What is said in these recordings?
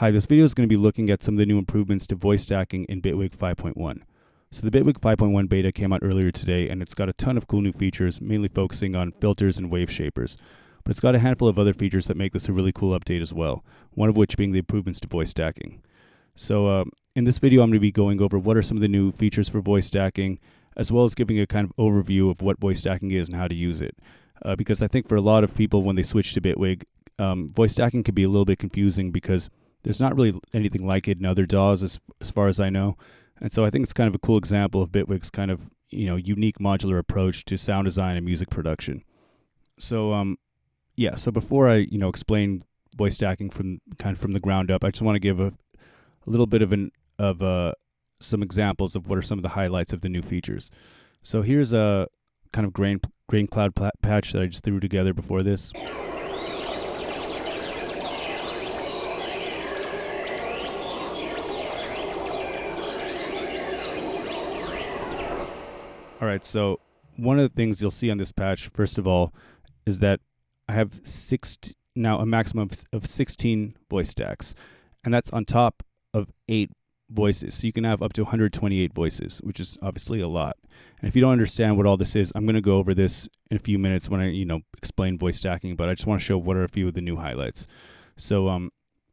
Hi, this video is going to be looking at some of the new improvements to voice stacking in Bitwig 5.1. So the Bitwig 5.1 beta came out earlier today, and it's got a ton of cool new features, mainly focusing on filters and wave shapers. But it's got a handful of other features that make this a really cool update as well, one of which being the improvements to voice stacking. So in this video, I'm going to be going over what are some of the new features for voice stacking, as well as giving a kind of overview of what voice stacking is and how to use it. Because I think for a lot of people, when they switch to Bitwig, voice stacking can be a little bit confusing because there's not really anything like it in other DAWs as far as I know. And so I think it's kind of a cool example of Bitwig's kind of, unique modular approach to sound design and music production. So so before I, explain voice stacking from the ground up, I just want to give a little bit of some examples of what are some of the highlights of the new features. So here's a kind of grain cloud patch that I just threw together before this. All right, so one of the things you'll see on this patch, first of all, is that I have now a maximum of 16 voice stacks, and that's on top of 8 voices. So you can have up to 128 voices, which is obviously a lot. And if you don't understand what all this is, I'm going to go over this in a few minutes when I, explain voice stacking, but I just want to show what are a few of the new highlights. So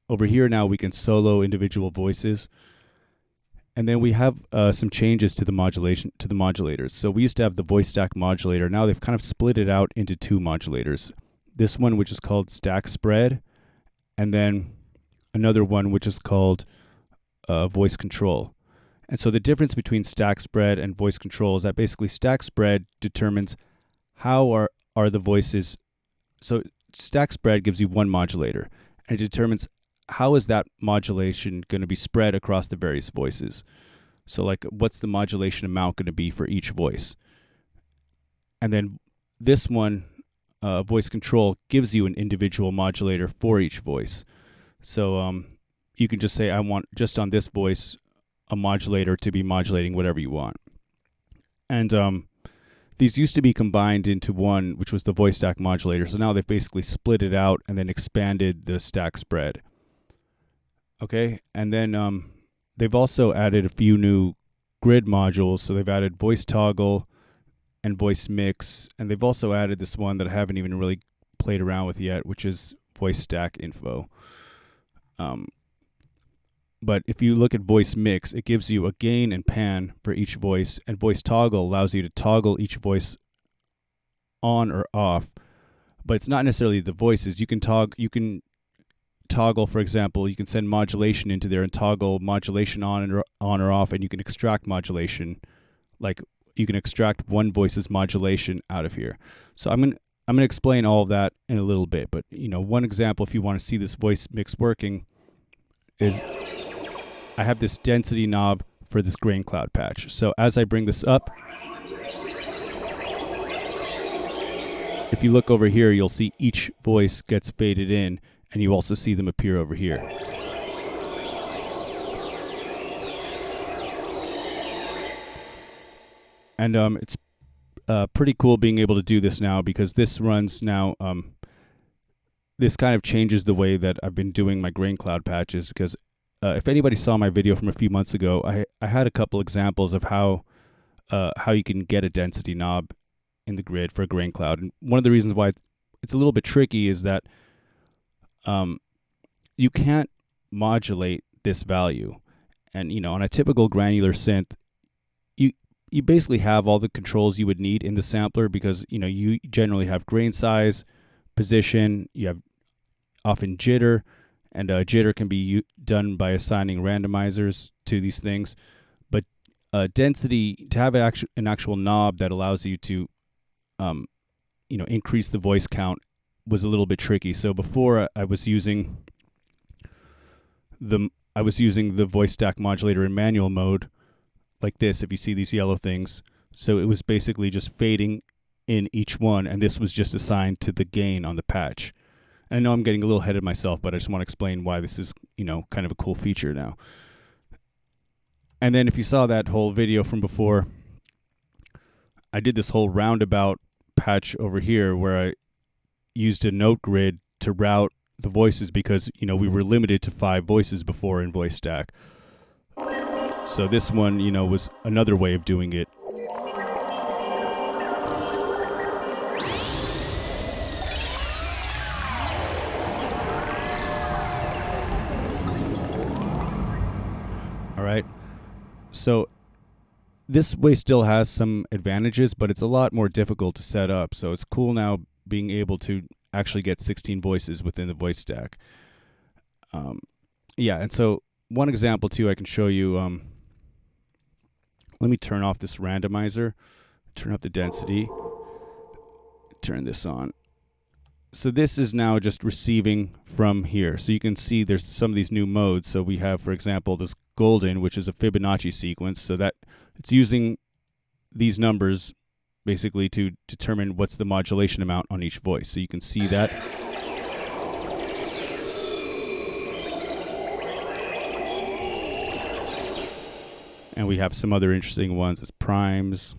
over here now we can solo individual voices. And then we have some changes to the modulators. So we used to have the voice stack modulator. Now they've kind of split it out into 2 modulators. This one, which is called stack spread, and then another one, which is called voice control. And so the difference between stack spread and voice control is that basically stack spread determines how are the voices. So stack spread gives you one modulator, and it determines how is that modulation going to be spread across the various voices. So like, what's the modulation amount going to be for each voice? And then this one, voice control, gives you an individual modulator for each voice. So you can just say, I want just on this voice a modulator to be modulating whatever you want. And these used to be combined into one, which was the voice stack modulator. So now they've basically split it out and then expanded the stack spread. Okay, and then they've also added a few new grid modules. So they've added voice toggle and voice mix, and they've also added this one that I haven't even really played around with yet, which is voice stack info. But if you look at voice mix, it gives you a gain and pan for each voice, and voice toggle allows you to toggle each voice on or off. But it's not necessarily the voices. You can toggle, for example, you can send modulation into there and toggle modulation on or off, and you can extract modulation. Like, you can extract one voice's modulation out of here. So I'm gonna explain all of that in a little bit. But one example, if you want to see this voice mix working, is I have this density knob for this grain cloud patch. So as I bring this up, if you look over here, you'll see each voice gets faded in, and you also see them appear over here. And it's pretty cool being able to do this now, because this runs now, this kind of changes the way that I've been doing my grain cloud patches, because if anybody saw my video from a few months ago, I had a couple examples of how you can get a density knob in the grid for a grain cloud. And one of the reasons why it's a little bit tricky is that you can't modulate this value. And on a typical granular synth, you basically have all the controls you would need in the sampler, because you generally have grain size, position, you have often jitter, and jitter can be done by assigning randomizers to these things. But density, to have an actual knob that allows you to increase the voice count, was a little bit tricky. So before, I was using the voice stack modulator in manual mode, like this, if you see these yellow things. So it was basically just fading in each one, and this was just assigned to the gain on the patch. And I know I'm getting a little ahead of myself, but I just want to explain why this is, kind of a cool feature now. And then if you saw that whole video from before, I did this whole roundabout patch over here where I used a note grid to route the voices because, you know, we were limited to 5 voices before in voice stack. So this one, you know, was another way of doing it. All right. So this way still has some advantages, but it's a lot more difficult to set up. So it's cool now being able to actually get 16 voices within the voice stack. Yeah, and so one example too I can show you. Let me turn off this randomizer, turn up the density, turn this on. So this is now just receiving from here. So you can see there's some of these new modes. So we have, for example, this golden, which is a Fibonacci sequence. So that it's using these numbers basically to determine what's the modulation amount on each voice. So you can see that. And we have some other interesting ones as primes.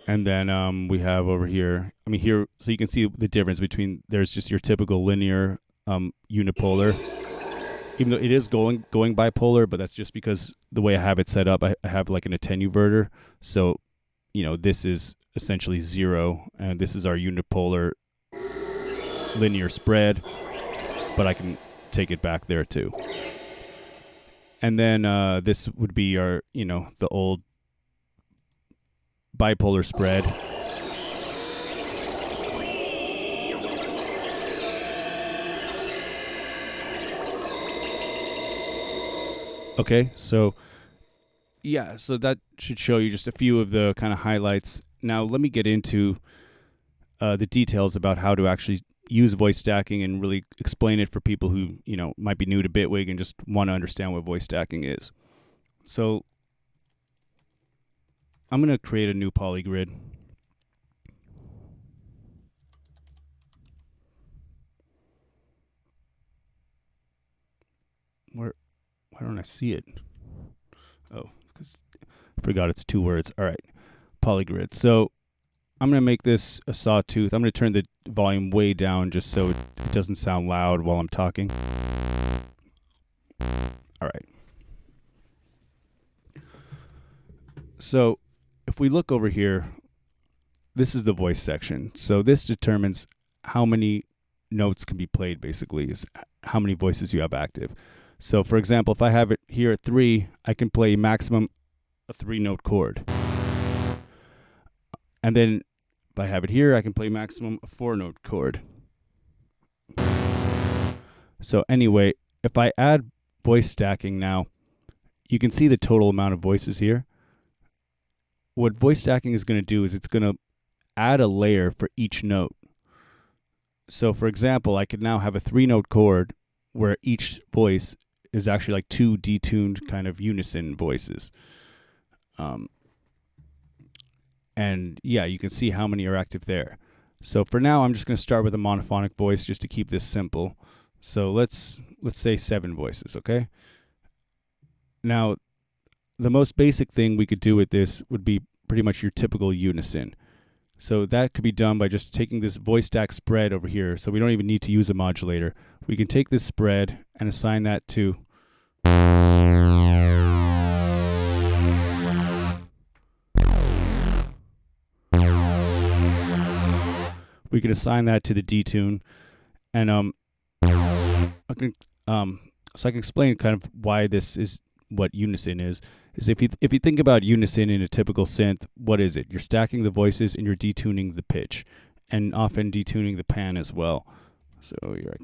And then we have over here, I mean here, so you can see the difference between, there's just your typical linear unipolar, even though it is going bipolar, but that's just because the way I have it set up, I have like an attenuverter. So, you know, this is essentially 0, and this is our unipolar linear spread, but I can take it back there too. And then this would be our, you know, the old bipolar spread. Okay, so yeah, so that should show you just a few of the kind of highlights. Now let me get into the details about how to actually use voice stacking and really explain it for people who, you know, might be new to Bitwig and just want to understand what voice stacking is. So I'm going to create a new polygrid. Why don't I see it? Oh, because I forgot it's 2 words. All right, polygrid. So I'm going to make this a sawtooth. I'm going to turn the volume way down just so it doesn't sound loud while I'm talking. All right. So if we look over here, this is the voice section. So this determines how many notes can be played, basically, is how many voices you have active. So for example, if I have it here at 3, I can play maximum a 3-note chord. And then if I have it here, I can play maximum a 4-note chord. So anyway, if I add voice stacking now, you can see the total amount of voices here. What voice stacking is going to do is it's going to add a layer for each note. So for example, I could now have a 3-note chord where each voice is actually like 2 detuned kind of unison voices. And yeah, you can see how many are active there. So for now, I'm just going to start with a monophonic voice just to keep this simple. So let's say 7 voices, okay? Now, the most basic thing we could do with this would be pretty much your typical unison. So that could be done by just taking this voice stack spread over here. So we don't even need to use a modulator. We can take this spread and assign that to we can assign that to the detune, and I can explain kind of why this is what unison is if you think about unison in a typical synth, what is it? You're stacking the voices and you're detuning the pitch, and often detuning the pan as well. So here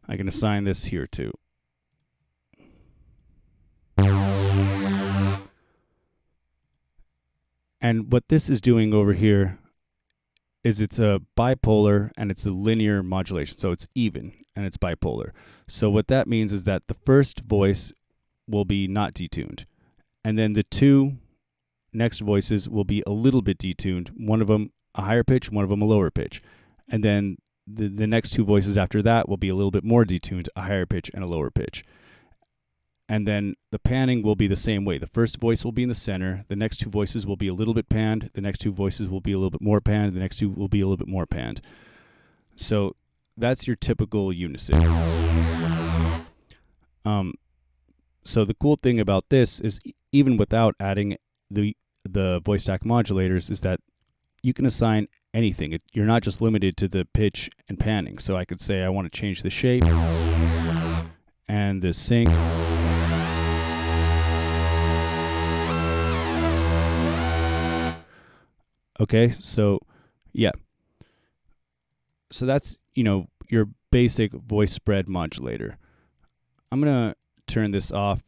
I can assign this here too. And what this is doing over here is it's a bipolar and it's a linear modulation. So it's even and it's bipolar. So what that means is that the first voice will be not detuned. And then the 2 next voices will be a little bit detuned. One of them a higher pitch, one of them a lower pitch. And then the next 2 voices after that will be a little bit more detuned, a higher pitch and a lower pitch. And then the panning will be the same way. The first voice will be in the center. The next two voices will be a little bit panned. The next two voices will be a little bit more panned. The next two will be a little bit more panned. So that's your typical unison. So the cool thing about this is even without adding the voice stack modulators is that you can assign anything. You're not just limited to the pitch and panning. So I could say I want to change the shape and the sync. Okay, so yeah. So that's, your basic voice spread modulator. I'm going to turn this off.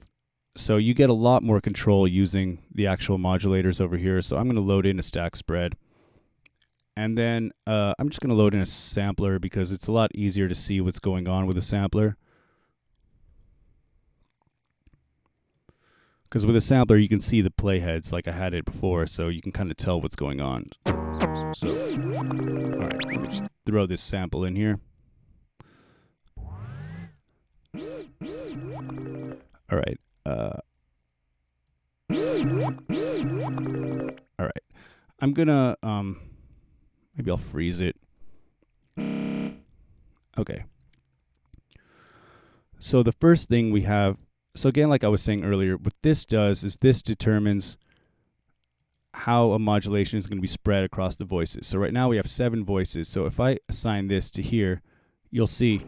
So you get a lot more control using the actual modulators over here. So I'm going to load in a stack spread. And then I'm just going to load in a sampler because it's a lot easier to see what's going on with a sampler. Because with a sampler, you can see the playheads like I had it before, so you can kind of tell what's going on. So, all right, let me just throw this sample in here. All right. All right. I'm gonna maybe I'll freeze it. Okay. So the first thing we have. So again, like I was saying earlier, what this does is this determines how a modulation is going to be spread across the voices. So right now we have 7 voices. So if I assign this to here, you'll see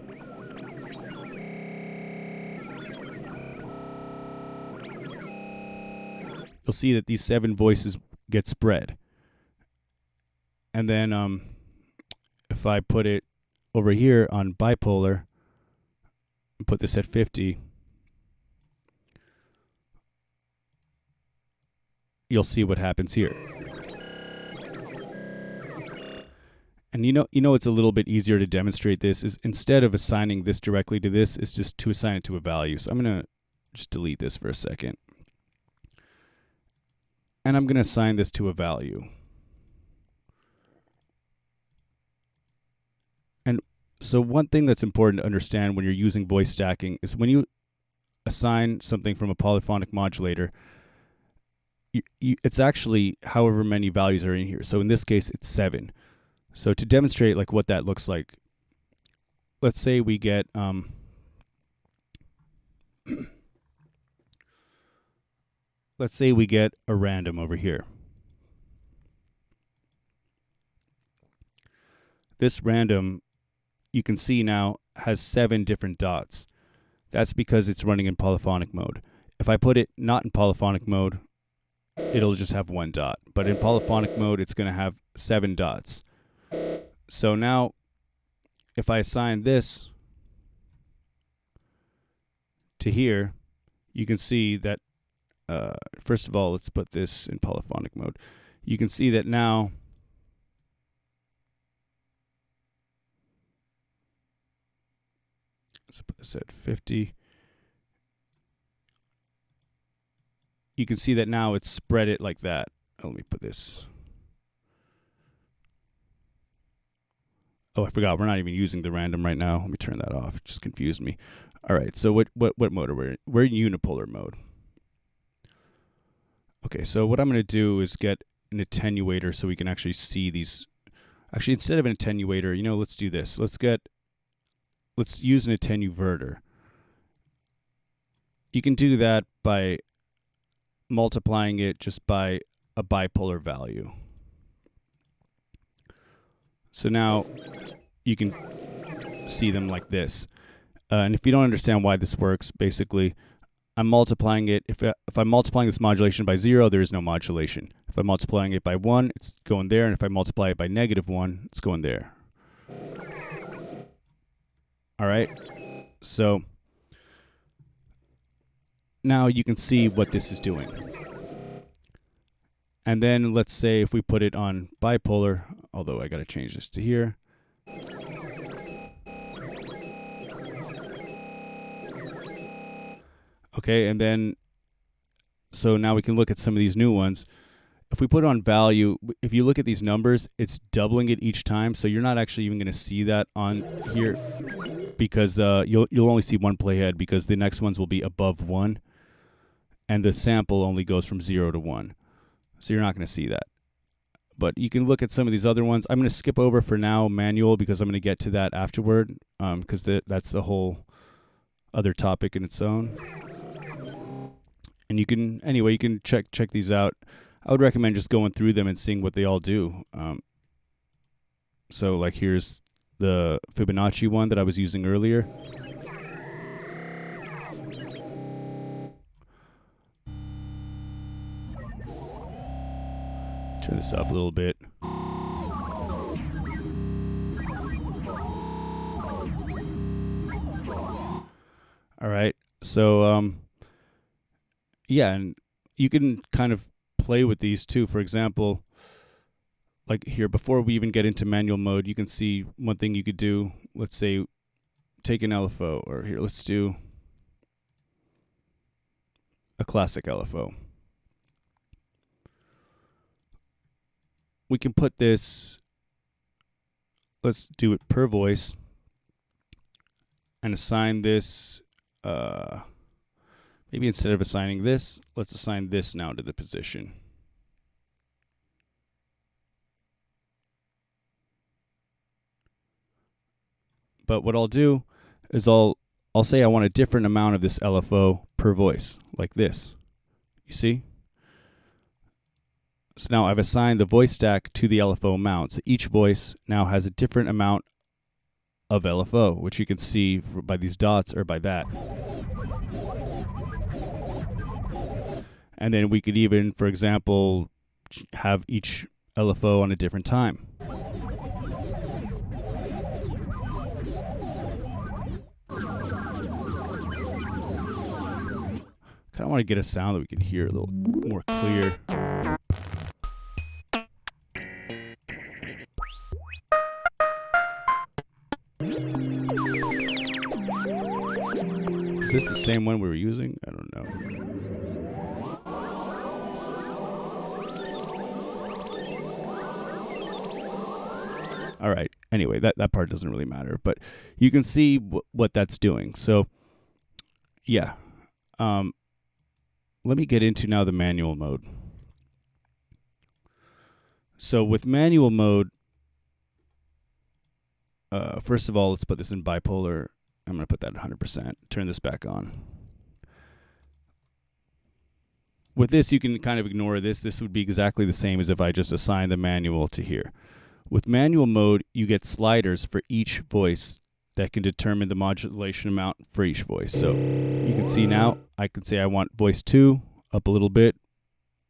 that these 7 voices get spread. And then if I put it over here on bipolar and put this at 50, you'll see what happens here. And it's a little bit easier to demonstrate this is instead of assigning this directly to this, is just to assign it to a value. So I'm going to just delete this for a second. And I'm going to assign this to a value. And so one thing that's important to understand when you're using voice stacking is when you assign something from a polyphonic modulator, it's actually however many values are in here. So in this case, it's 7. So to demonstrate like what that looks like, let's say we get let's say we get a random over here. This random, you can see now, has 7 different dots. That's because it's running in polyphonic mode. If I put it not in polyphonic mode, it'll just have 1 dot. But in polyphonic mode, it's going to have 7 dots. So now, if I assign this to here, you can see that, first of all, let's put this in polyphonic mode. You can see that now, let's put this at 50. You can see that now it's spread it like that. Let me put this. Oh, I forgot. We're not even using the random right now. Let me turn that off. It just confused me. All right. So what mode are we in? We're in unipolar mode. Okay. So what I'm going to do is get an attenuator so we can actually see these. Actually, instead of an attenuator, let's do this. Let's use an attenuverter. You can do that by multiplying it just by a bipolar value. So now you can see them like this. And if you don't understand why this works, basically, I'm multiplying it. If I'm multiplying this modulation by 0, there is no modulation. If I'm multiplying it by 1, it's going there. And if I multiply it by -1, it's going there. All right. So now you can see what this is doing. And then let's say if we put it on bipolar, although I got to change this to here. Okay, and then, so now we can look at some of these new ones. If we put it on value, if you look at these numbers, it's doubling it each time. So you're not actually even going to see that on here. because you'll only see one playhead because the next ones will be above 1, and the sample only goes from 0 to 1. So you're not going to see that. But you can look at some of these other ones. I'm going to skip over for now manual because I'm going to get to that afterward, because that's a whole other topic in its own. And you can check these out. I would recommend just going through them and seeing what they all do. So like here's the Fibonacci one that I was using earlier. Turn this up a little bit. All right. So yeah, and you can kind of play with these too. For example, like here, before we even get into manual mode, you can see one thing you could do. Let's say take an LFO, or here, let's do a classic LFO. We can put this, let's do it per voice, and assign this, maybe instead of assigning this, let's assign this now to the position. But what I'll do is I'll say I want a different amount of this LFO per voice, like this. You see? So now I've assigned the voice stack to the LFO amount. So each voice now has a different amount of LFO, which you can see by these dots or by that. And then we could even, for example, have each LFO on a different time. Kind of want to get a sound that we can hear a little more clear. Is this the same one we were using? I don't know. All right. Anyway, that part doesn't really matter, but you can see what that's doing. So, yeah. Let me get into now the manual mode. So with manual mode, first of all, let's put this in bipolar. I'm going to put that at 100%. Turn this back on. With this, you can kind of ignore this. This would be exactly the same as if I just assigned the manual to here. With manual mode, you get sliders for each voice that can determine the modulation amount for each voice. So you can see now, I can say I want voice 2 up a little bit,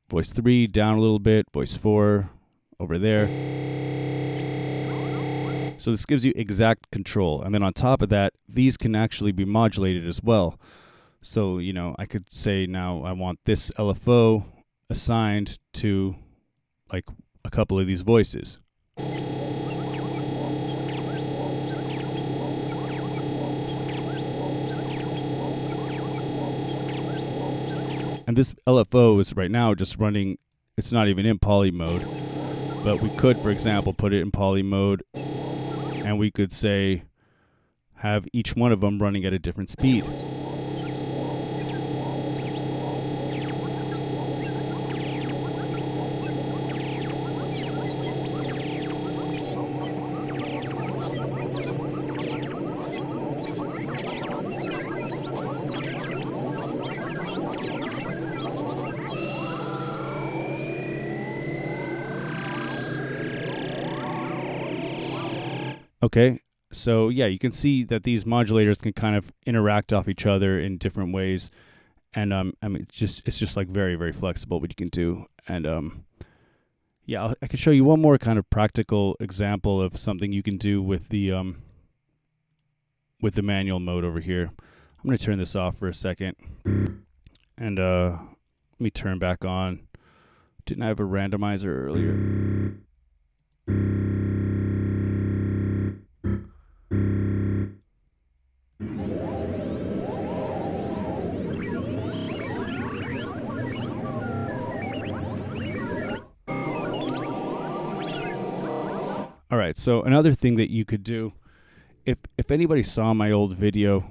voice 3 down a little bit, voice 4 over there. So this gives you exact control. And then on top of that, these can actually be modulated as well. So, you know, I could say now I want this LFO assigned to like a couple of these voices. And this LFO is right now just running, it's not even in poly mode, but we could, for example, put it in poly mode, and we could say have each one of them running at a different speed. Okay, so yeah, you can see that these modulators can kind of interact off each other in different ways, and I mean, it's just like very, very flexible what you can do. And yeah, I can show you one more kind of practical example of something you can do with the manual mode over here. I'm going to turn this off for a second, and let me turn back on. Didn't I have a randomizer earlier? All right, so another thing that you could do if anybody saw my old video,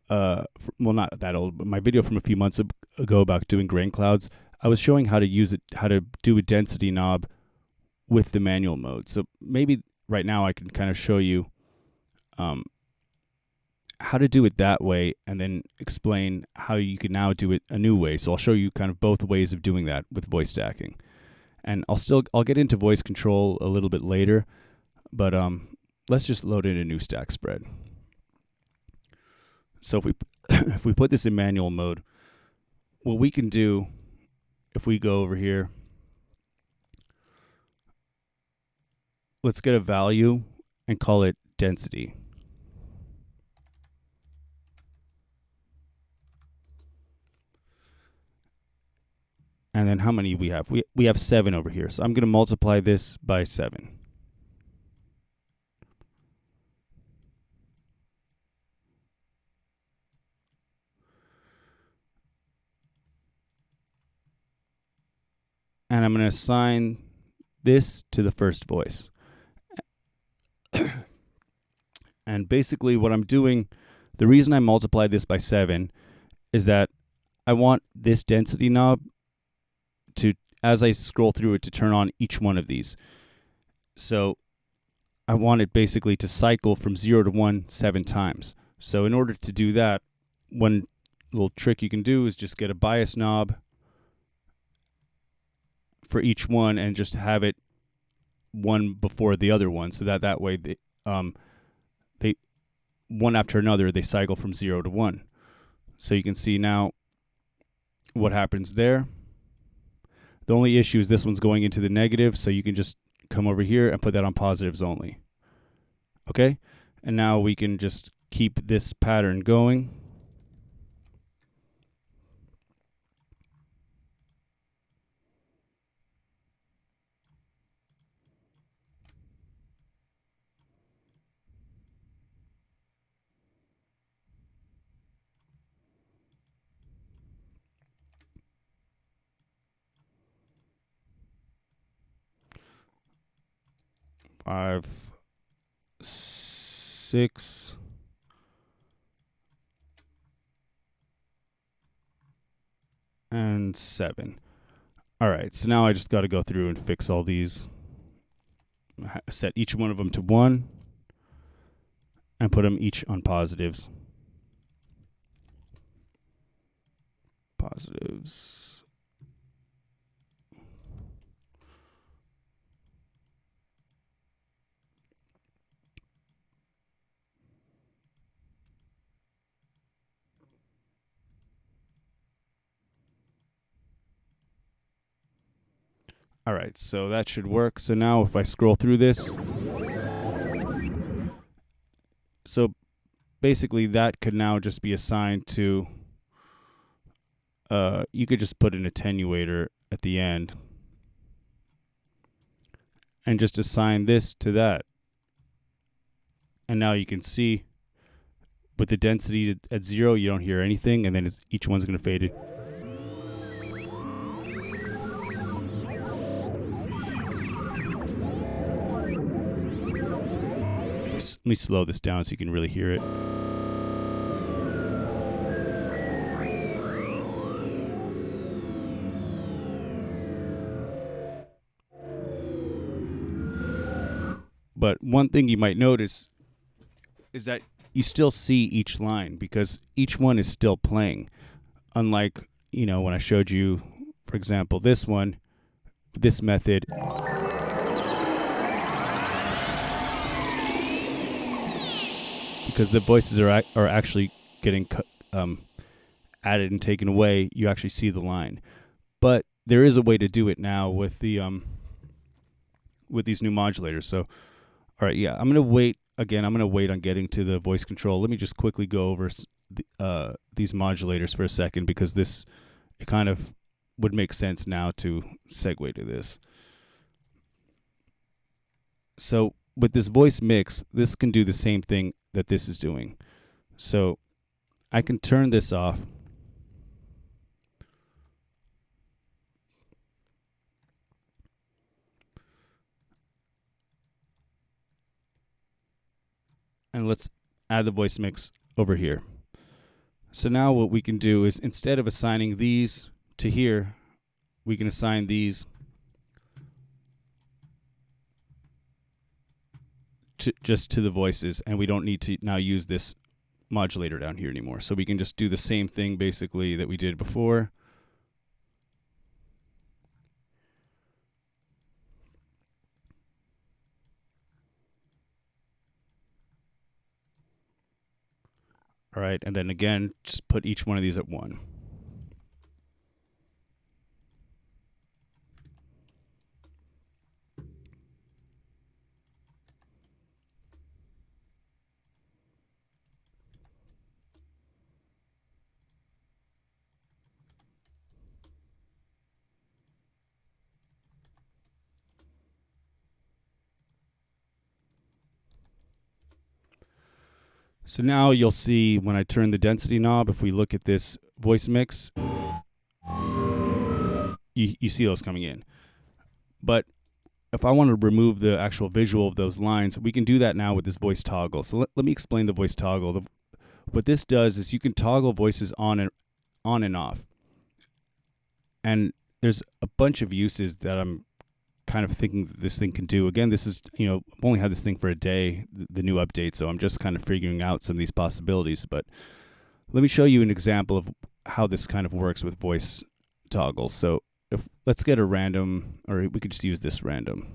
well, not that old, but my video from a few months ago about doing grain clouds, I was showing how to use it, how to do a density knob with the manual mode. So maybe right now I can kind of show you how to do it that way, and then explain how you can now do it a new way. So I'll show you kind of both ways of doing that with voice stacking. And I'll get into voice control a little bit later, but let's just load in a new stack spread. So if we if we put this in manual mode, what we can do, if we go over here, let's get a value and call it density. And then how many we have? We have 7 over here. So I'm going to multiply this by 7. And I'm going to assign this to the first voice. And basically what I'm doing, the reason I multiplied this by 7 is that I want this density knob to, as I scroll through it, to turn on each one of these. So I want it basically to cycle from 0 to 1 7 times. So in order to do that, one little trick you can do is just get a bias knob for each one and just have it one before the other one, so that way they one after another they cycle from 0 to 1. So you can see now what happens there. The only issue is this one's going into the negative, so you can just come over here and put that on positives only. Okay? And now we can just keep this pattern going. Five, 6, and 7. All right, so now I just got to go through and fix all these. Set each one of them to 1 and put them each on positives. Positives. All right, so that should work. So now if I scroll through this, so basically that could now just be assigned to, you could just put an attenuator at the end and just assign this to that. And now you can see with the density at 0, you don't hear anything, and then each one's going to fade it. Let me slow this down so you can really hear it. But one thing you might notice is that you still see each line because each one is still playing. Unlike, when I showed you, for example, this one, this method, because the voices are actually getting added and taken away, you actually see the line. But there is a way to do it now with the with these new modulators. So, all right, yeah, I'm gonna wait on getting to the voice control. Let me just quickly go over these modulators for a second, because it kind of would make sense now to segue to this. So with this voice mix, this can do the same thing that this is doing. So I can turn this off. And let's add the voice mix over here. So now what we can do is, instead of assigning these to here, we can assign these just to the voices, and we don't need to now use this modulator down here anymore. So we can just do the same thing basically that we did before. All right, and then again, just put each one of these at 1. So now you'll see when I turn the density knob, if we look at this voice mix, you see those coming in. But if I want to remove the actual visual of those lines, we can do that now with this voice toggle. So let me explain the voice toggle. What this does is you can toggle voices on and off. And there's a bunch of uses that I'm kind of thinking that this thing can do. Again, this is, I've only had this thing for a day, the new update, so I'm just kind of figuring out some of these possibilities. But let me show you an example of how this kind of works with voice toggles. So let's get a random, or we could just use this random.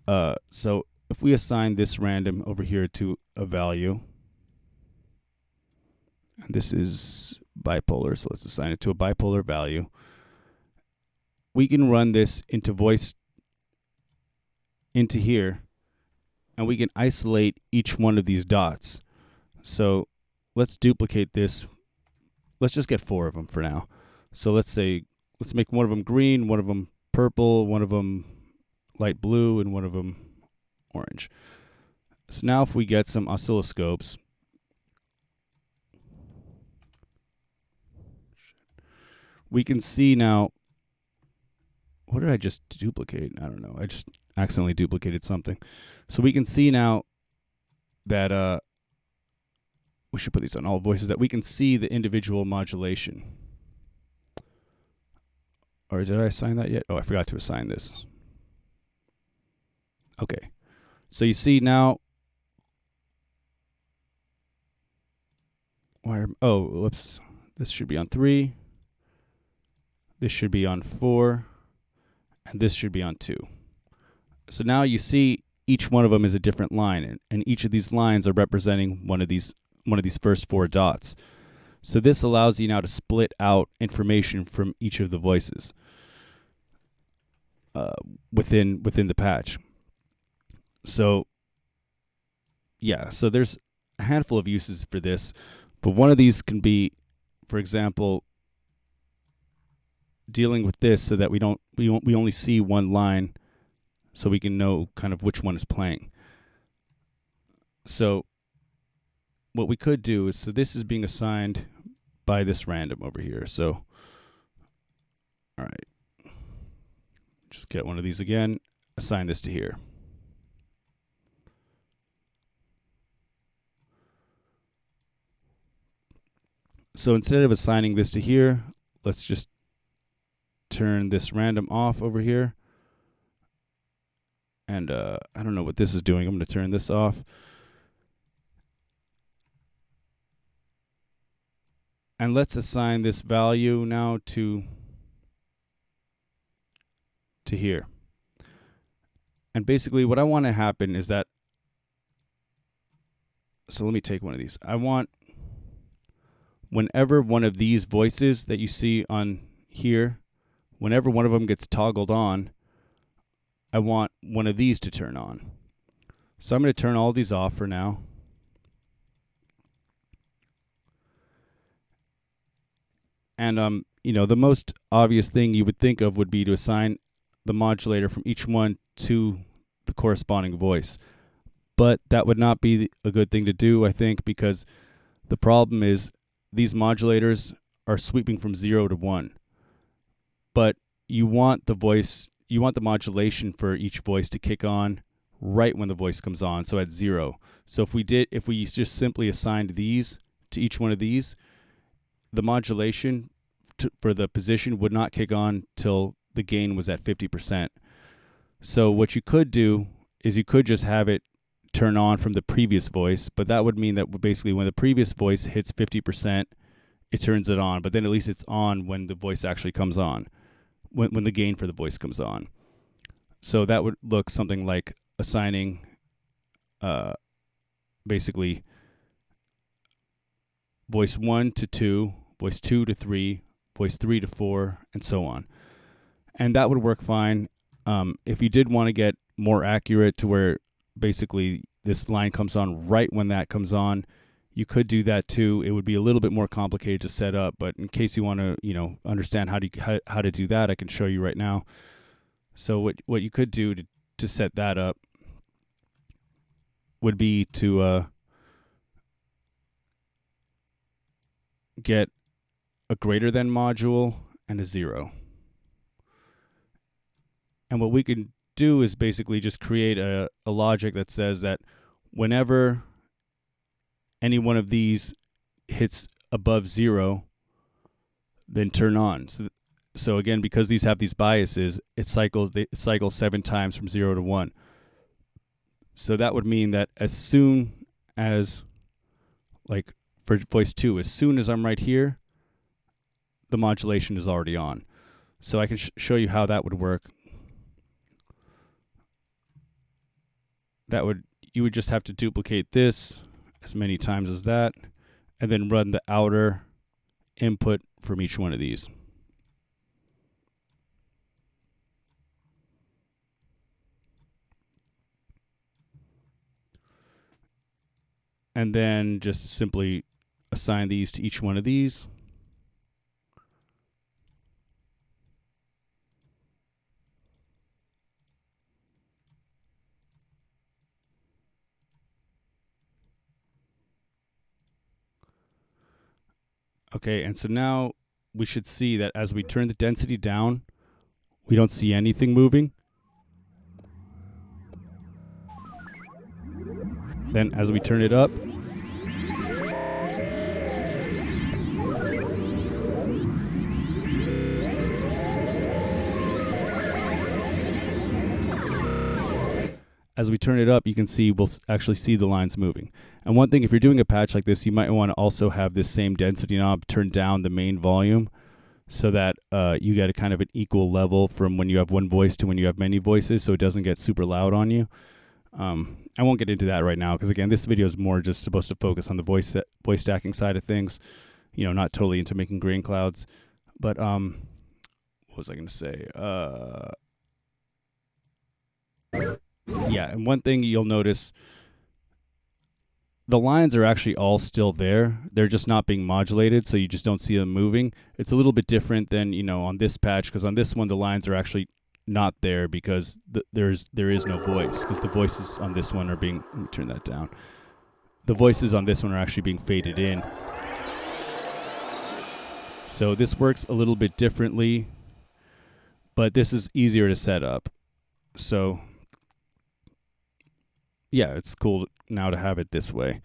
So if we assign this random over here to a value, and this is bipolar, so let's assign it to a bipolar value, we can run this into voice into here, and we can isolate each one of these dots. So let's duplicate this. Let's just get 4 of them for now. So let's make one of them green, one of them purple, one of them light blue, and one of them orange. So now if we get some oscilloscopes, we can see now, what did I just duplicate? I don't know. I just accidentally duplicated something. So we can see now that we should put these on all voices, that we can see the individual modulation. Or did I assign that yet? Oh, I forgot to assign this. Okay. So you see now, whoops. This should be on 3. This should be on 4. And this should be on 2. So now you see each one of them is a different line, and each of these lines are representing one of these first 4 dots. So this allows you now to split out information from each of the voices within the patch. So yeah, so there's a handful of uses for this, but one of these can be, for example, dealing with this so that we only see one line, so we can know kind of which one is playing. So what we could do is, so this is being assigned by this random over here. So all right, just get one of these again, assign this to here. So instead of assigning this to here, let's just turn this random off over here. And I don't know what this is doing. I'm going to turn this off. And let's assign this value now to here. And basically what I want to happen is that, so let me take one of these. I want, whenever one of these voices that you see on here, whenever one of them gets toggled on, I want one of these to turn on. So I'm going to turn all these off for now. And the most obvious thing you would think of would be to assign the modulator from each one to the corresponding voice. But that would not be a good thing to do, I think, because the problem is these modulators are sweeping from 0 to 1. But you want the voice you want the modulation for each voice to kick on right when the voice comes on, so at 0. So if we just simply assigned these to each one of these, the modulation for the position would not kick on till the gain was at 50%. So what you could do is you could just have it turn on from the previous voice, but that would mean that basically when the previous voice hits 50%, it turns it on, but then at least it's on when the voice actually comes on, when the gain for the voice comes on. So that would look something like assigning basically voice 1 to 2, voice 2 to 3, voice 3 to 4, and so on. And that would work fine. If you did want to get more accurate to where basically this line comes on right when that comes on, you could do that too. It would be a little bit more complicated to set up, but in case you want to, understand how to do that, I can show you right now. So what you could do to set that up would be to get a greater than module and a 0. And what we can do is basically just create a logic that says that whenever any one of these hits above 0, then turn on. So again, because these have these biases, it cycles 7 times from 0 to 1. So that would mean that as soon as, like for voice 2, as soon as I'm right here, the modulation is already on. So I can show you how that would work. You would just have to duplicate this as many times as that, and then run the outer input from each one of these. And then just simply assign these to each one of these. Okay, and so now we should see that as we turn the density down, we don't see anything moving. Then as we turn it up, you can see we'll actually see the lines moving. And one thing, if you're doing a patch like this, you might want to also have this same density knob turn down the main volume so that you get a kind of an equal level from when you have one voice to when you have many voices, so it doesn't get super loud on you. I won't get into that right now because, again, this video is more just supposed to focus on the voice stacking side of things, not totally into making grain clouds. But what was I going to say? Yeah, and one thing you'll notice, the lines are actually all still there. They're just not being modulated, so you just don't see them moving. It's a little bit different than, on this patch, because on this one, the lines are actually not there because there is no voice, because the voices on this one are being, let me turn that down. The voices on this one are actually being faded in. So this works a little bit differently, but this is easier to set up. So yeah, it's cool now to have it this way.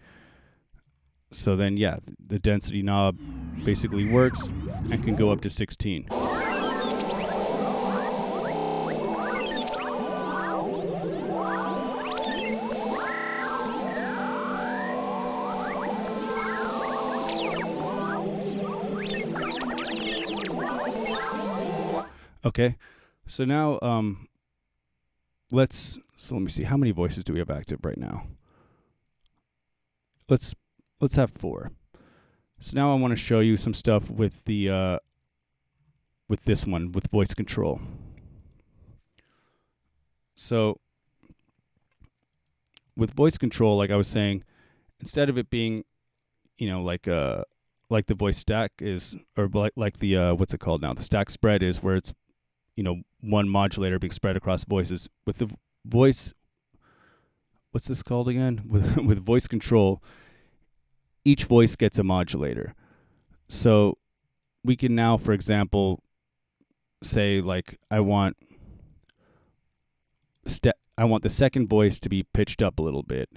So then, yeah, the density knob basically works and can go up to 16. Okay, so now let me see, how many voices do we have active right now? Let's have 4. So now I want to show you some stuff with the with this one, with voice control. So with voice control, like I was saying, instead of it being, like the voice stack is, or like the what's it called now? The stack spread is where it's, one modulator being spread across voices. With the voice, what's this called again? With voice control, each voice gets a modulator. So we can now, for example, say like I want I want the second voice to be pitched up a little bit,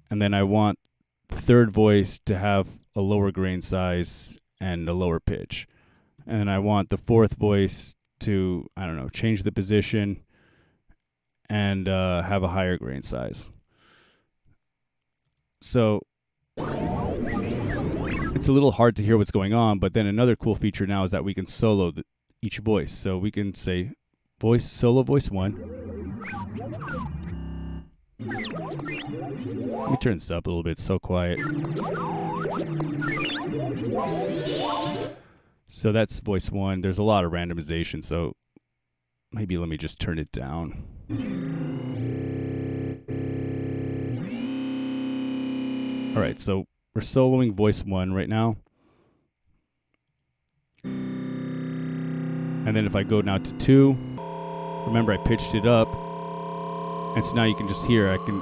and then I want the third voice to have a lower grain size and a lower pitch, and I want the fourth voice to, I don't know, change the position and have a higher grain size. So it's a little hard to hear what's going on, but then another cool feature now is that we can solo each voice. So we can say solo voice 1. Let me turn this up a little bit. It's so quiet. So that's voice 1. There's a lot of randomization, so maybe let me just turn it down. All right, so we're soloing voice 1 right now. And then if I go now to 2, remember I pitched it up. And so now you can just hear, I can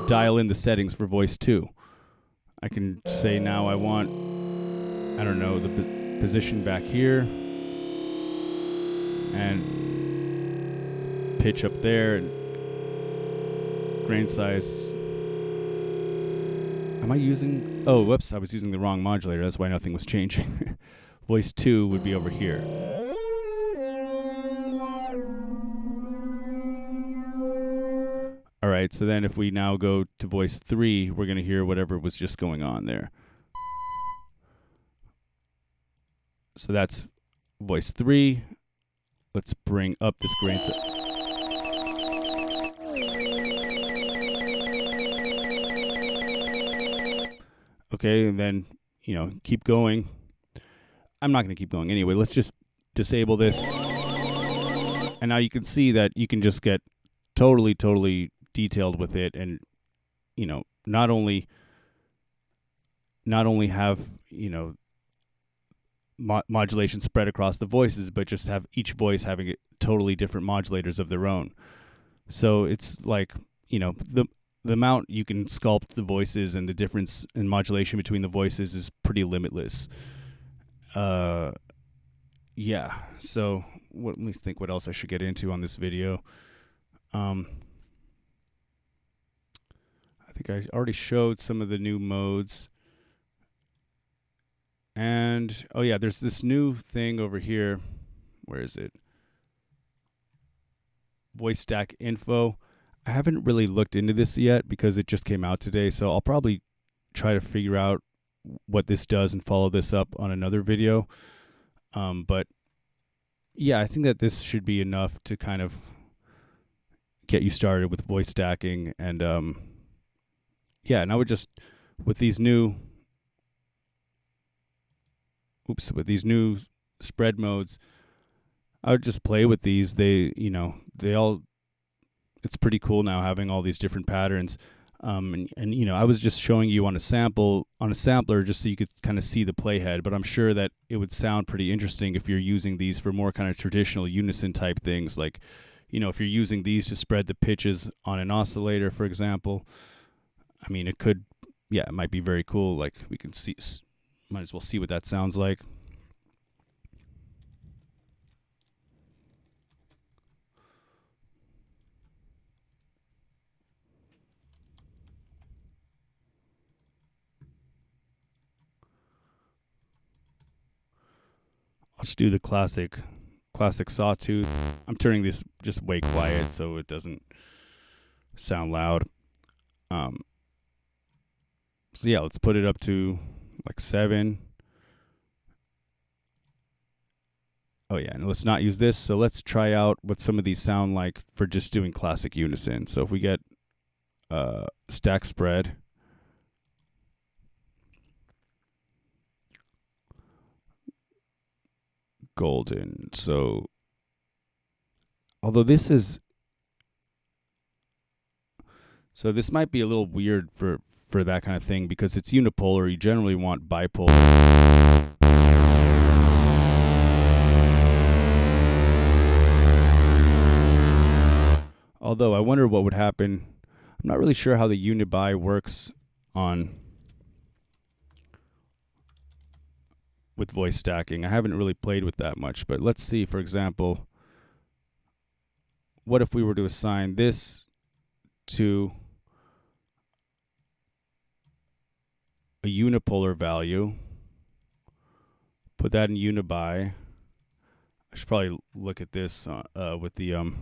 dial in the settings for voice 2. I can say now I want, I don't know, the position back here. And pitch up there. And grain size. Am I using, oh, whoops, I was using the wrong modulator. That's why nothing was changing. Voice 2 would be over here. All right, so then if we now go to voice 3, we're going to hear whatever was just going on there. So that's voice 3. Let's bring up this grain size. Okay, and then, keep going. I'm not going to keep going anyway. Let's just disable this. And now you can see that you can just get totally detailed with it, and not only have modulation spread across the voices, but just have each voice having totally different modulators of their own. So it's like the amount you can sculpt the voices and the difference in modulation between the voices is pretty limitless. Yeah. So let me think what else I should get into on this video. I think I already showed some of the new modes. And, oh yeah, there's this new thing over here. Where is it? Voice stack info. I haven't really looked into this yet because it just came out today. So I'll probably try to figure out what this does and follow this up on another video. But yeah, I think that this should be enough to kind of get you started with voice stacking. And yeah, and I would just, with these new spread modes, I would just play with these. It's pretty cool now having all these different patterns. And I was just showing you on a sampler just so you could kind of see the playhead, but I'm sure that it would sound pretty interesting if you're using these for more kind of traditional unison type things. Like, if you're using these to spread the pitches on an oscillator, for example, I mean, it might be very cool. Like, we can see, might as well see what that sounds like. I'll just do the classic sawtooth. I'm turning this just way quiet so it doesn't sound loud. So yeah, let's put it up to like 7. Oh yeah, and let's not use this. So let's try out what some of these sound like for just doing classic unison. So if we get stack spread, golden. So although this might be a little weird for that kind of thing because it's unipolar. You generally want bipolar. Although I wonder what would happen. I'm not really sure how the unibi works with voice stacking. I haven't really played with that much, but let's see, for example, what if we were to assign this to a unipolar value, put that in unibi. I should probably look at this with the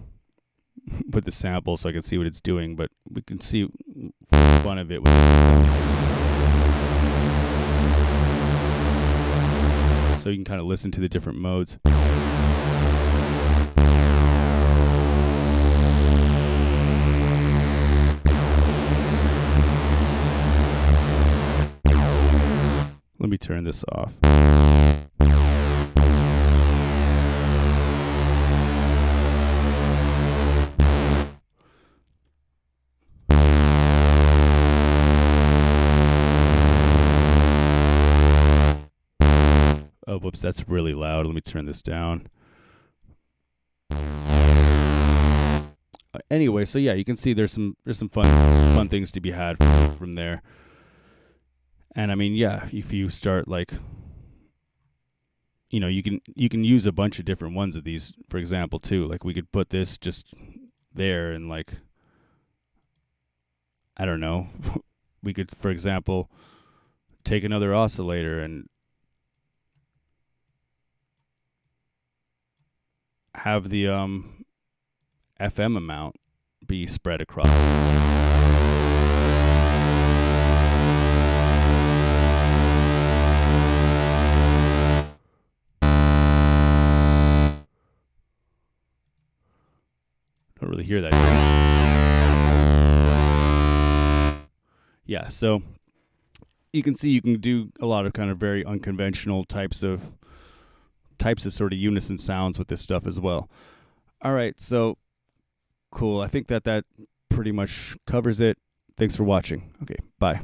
with the sample so I can see what it's doing, but we can see fun of it with this example. So you can kind of listen to the different modes. Let me turn this off. Oh, whoops, that's really loud. Let me turn this down. Anyway, so yeah, you can see there's some fun things to be had from there. And I mean, yeah, if you start like, you know, you can use a bunch of different ones of these, for example, too. Like we could put this just there and like, I don't know, we could, for example, take another oscillator and have the FM amount be spread across. Don't really hear that. Yeah, so you can see you can do a lot of kind of very unconventional types of sort of unison sounds with this stuff as well. All right, so cool. I think that pretty much covers it. Thanks for watching. Okay, bye.